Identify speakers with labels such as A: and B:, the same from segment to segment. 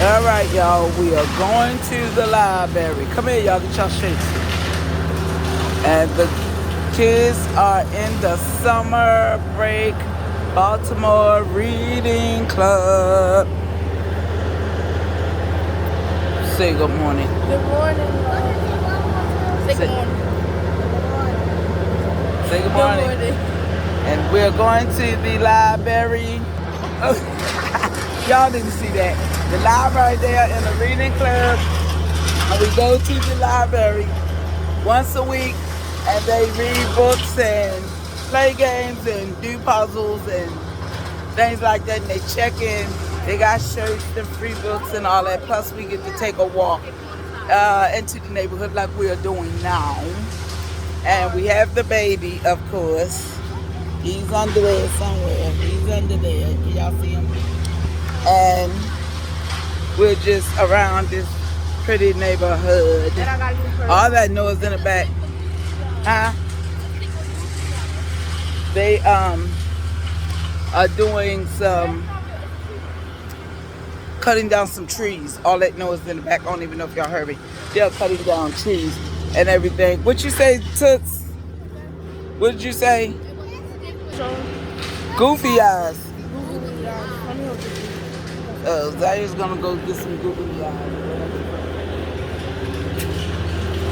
A: All right, y'all. We are going to the library. Come here, y'all. Get y'all shakes. And the kids are in the summer break Baltimore Reading Club. Say good morning.
B: Good morning. Say good morning.
A: Say good
B: Good
A: morning.
B: morning.
A: And we're going to the library. Y'all didn't see that. The library there in the reading club. And we go to the library once a week and they read books and play games and do puzzles and things like that. And they check in. They got shirts and free books and all that. Plus we get to take a walk into the neighborhood like we are doing now. And we have the baby, of course. He's under there somewhere. He's under there. Can y'all see him? And we're just around this pretty neighborhood. All that noise in the back. Huh? They are doing some cutting down some trees. All that noise in the back. I don't even know if y'all heard me. They're cutting down trees and everything. What you say, Toots? What did you say? Goofy eyes. Zaya's gonna go get some goofy eyes.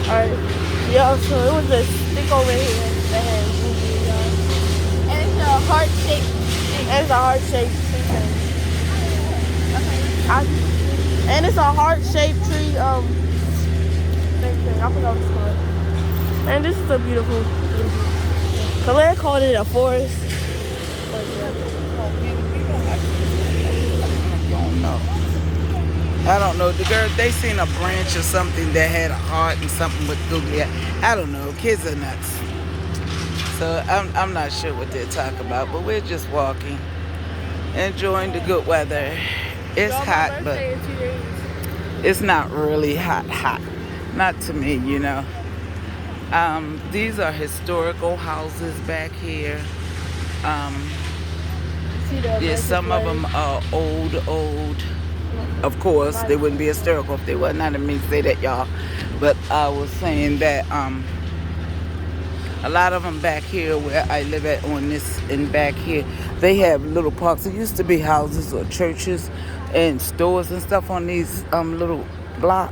B: Alright. Yeah, so it was a stick over here that had goofy eyes. And it's a heart shape. And it's a heart shaped tree. And it's a heart shaped tree. Same thing. I forgot what it's called. And this is a beautiful. Kalea called it a forest. But
A: I don't know. The girl, they seen a branch or something that had a heart and something with googly eye. I don't know. Kids are nuts. So I'm not sure what they're talking about, but we're just walking, enjoying the good weather. It's hot, but it's not really hot. Not to me, you know. These are historical houses back here. Yeah, some of them are old. Of course, they wouldn't be historical if they were. Not to me say that, y'all. But I was saying that a lot of them back here where I live at on this and back here, they have little parks. It used to be houses or churches and stores and stuff on these little block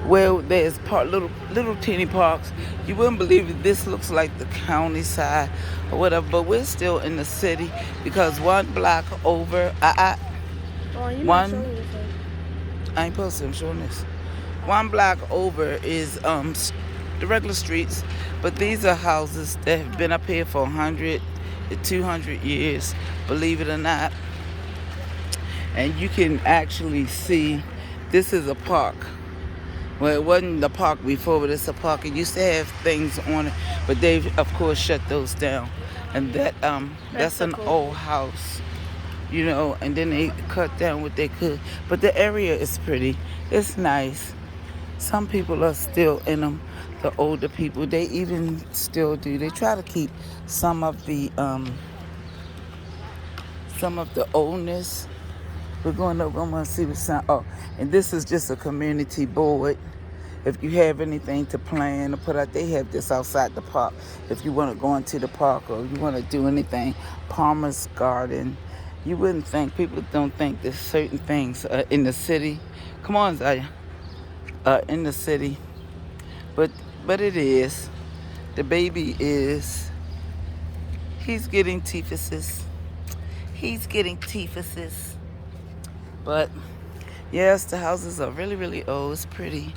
A: where there's little teeny parks. You wouldn't believe it. This looks like the county side or whatever, but we're still in the city because one block over. One. I ain't posted. I'm showing this. One block over is the regular streets, but these are houses that have been up here for 100 to 200 years, believe it or not. And you can actually see this is a park. Well, it wasn't the park before, but it's a park. It used to have things on it, but they've, of course, shut those down. And that's an old house, you know, and then they cut down what they could. But the area is pretty. It's nice. Some people are still in them, the older people. They even still do. They try to keep some of the oldness. We're going over. I'm going to see what's on. Oh, and this is just a community board. If you have anything to plan or put out, they have this outside the park. If you want to go into the park or you want to do anything, Palmer's Garden. You wouldn't think, people don't think there's certain things in the city. Come on, Zaya. In the city. But it is. The baby is. He's getting typhuses. But yes, the houses are really, really old. It's pretty.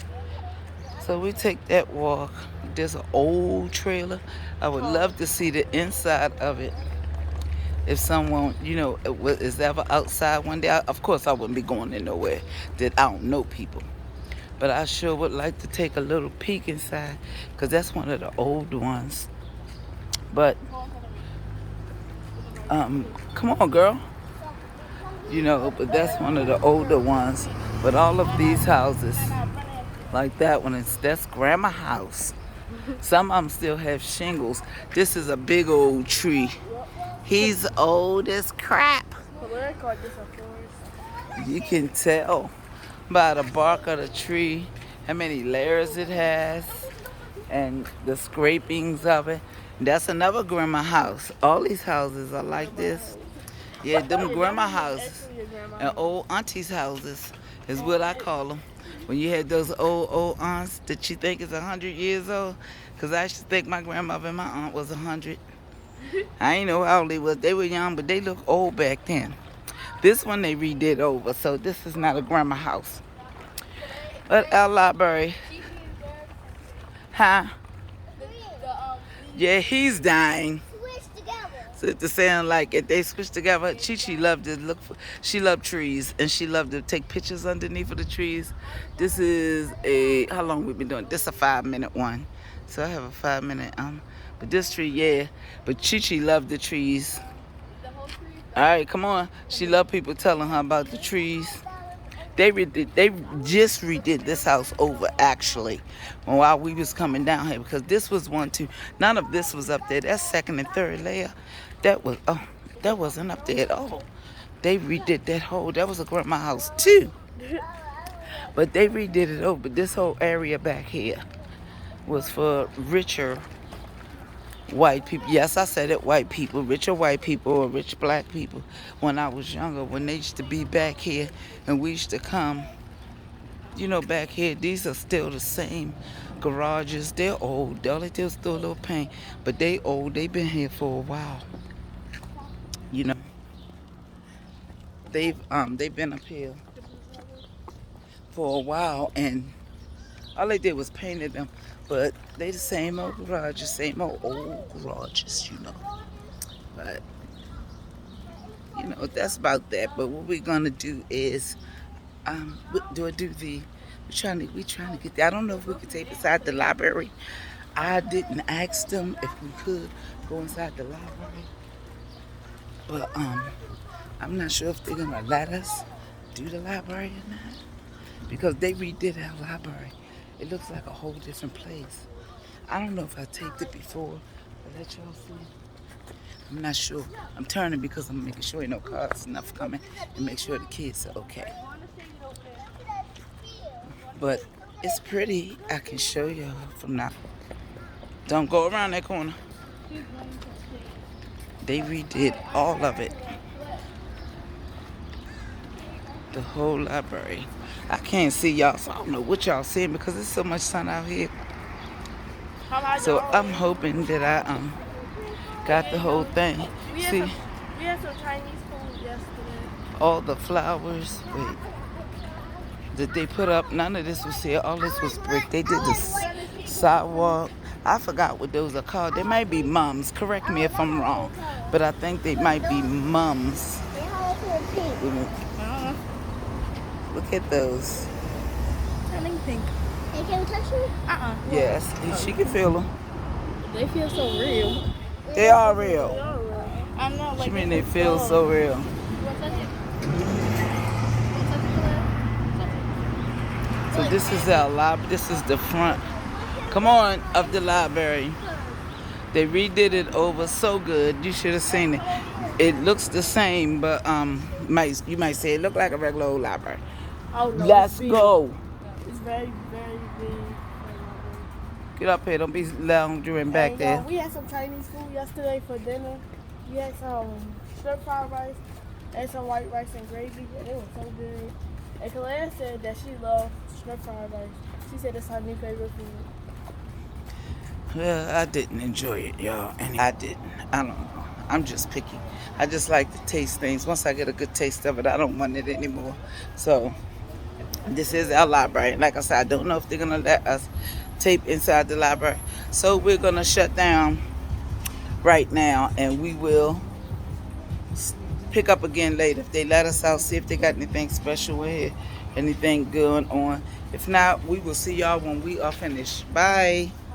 A: So we take that walk. There's an old trailer. I would love to see the inside of it. If someone, you know, is ever outside one day, of course I wouldn't be going in nowhere that I don't know people. But I sure would like to take a little peek inside because that's one of the old ones. But, come on, girl. You know, but that's one of the older ones. But all of these houses, like that one, that's grandma's house. Some of them still have shingles. This is a big old tree. He's old as crap. You can tell by the bark of the tree how many layers it has and the scrapings of it. That's another grandma house. All these houses are like this. Yeah, them grandma houses and old aunties' houses is what I call them. When you had those old aunts that you think is 100 years old, because I used to think my grandmother and my aunt was 100. I ain't know how old they was. They were young, but they look old back then. This one they redid over, so this is not a grandma house. But our library, huh? Yeah, he's dying. So to sound like if they switched together, Chi loved to look for. She loved trees and she loved to take pictures underneath of the trees. This is how long we been doing? This is a 5-minute one, so I have a 5-minute But this tree, yeah. But Chi loved the trees. All right, come on. She loved people telling her about the trees. They just redid this house over actually while we was coming down here because this was 1, 2. None of this was up there. That's second and third layer. That wasn't up there at all. They redid that whole. That was a grandma house too. But they redid it over. This whole area back here was for richer white people. Yes, I said it, white people, richer white people or rich black people. When I was younger, when they used to be back here and we used to come, back here, these are still the same garages. They're old. All they do is throw a little paint, but they old. They've been here for a while. They've been up here for a while, and all they did was painted them. But they the same old garages, same old garages, But, that's about that. But what we're going to do is, we're trying to get there. I don't know if we could take inside the library. I didn't ask them if we could go inside the library. But, I'm not sure if they're going to let us do the library or not. Because they redid our library. It looks like a whole different place. I don't know if I taped it before. I'll let y'all see. I'm not sure. I'm turning because I'm making sure ain't no cars enough coming and make sure the kids are okay. But it's pretty. I can show you from now. Don't go around that corner. They redid all of it. The whole library. I can't see y'all, so I don't know what y'all seeing because there's so much sun out here. So I'm hoping that I got the whole thing.
B: We had some Chinese food yesterday.
A: All the flowers, that they put up. None of this was here. All this was brick. They did the sidewalk. I forgot what those are called. They might be mums. Correct me if I'm wrong, but I think they might be mums. Look at those.
B: Turning pink. Hey, can we touch them?
A: Yes, she can feel them.
B: They feel so real.
A: They are real.
B: I'm not like.
A: You mean they feel so real? So this is our library. This is the front. Come on, of the library. They redid it over so good. You should have seen it. It looks the same, but you might say it look like a regular old library.
B: Oh, no,
A: Let's go.
B: It's very, very big.
A: Get up here. Don't be lounging back there.
B: We had some Chinese food yesterday for dinner. We had some shrimp fried rice and some white rice and gravy, and it was so good. And Kalea said that she loved shrimp fried rice. She said it's her new favorite food.
A: Well, I didn't enjoy it, y'all. And I didn't. I don't know. I'm just picky. I just like to taste things. Once I get a good taste of it, I don't want it anymore. So this is our library. Like I said, I don't know if they're going to let us tape inside the library. So we're going to shut down right now, and we will pick up again later. If they let us out, see if they got anything special in here, anything going on. If not, we will see y'all when we are finished. Bye.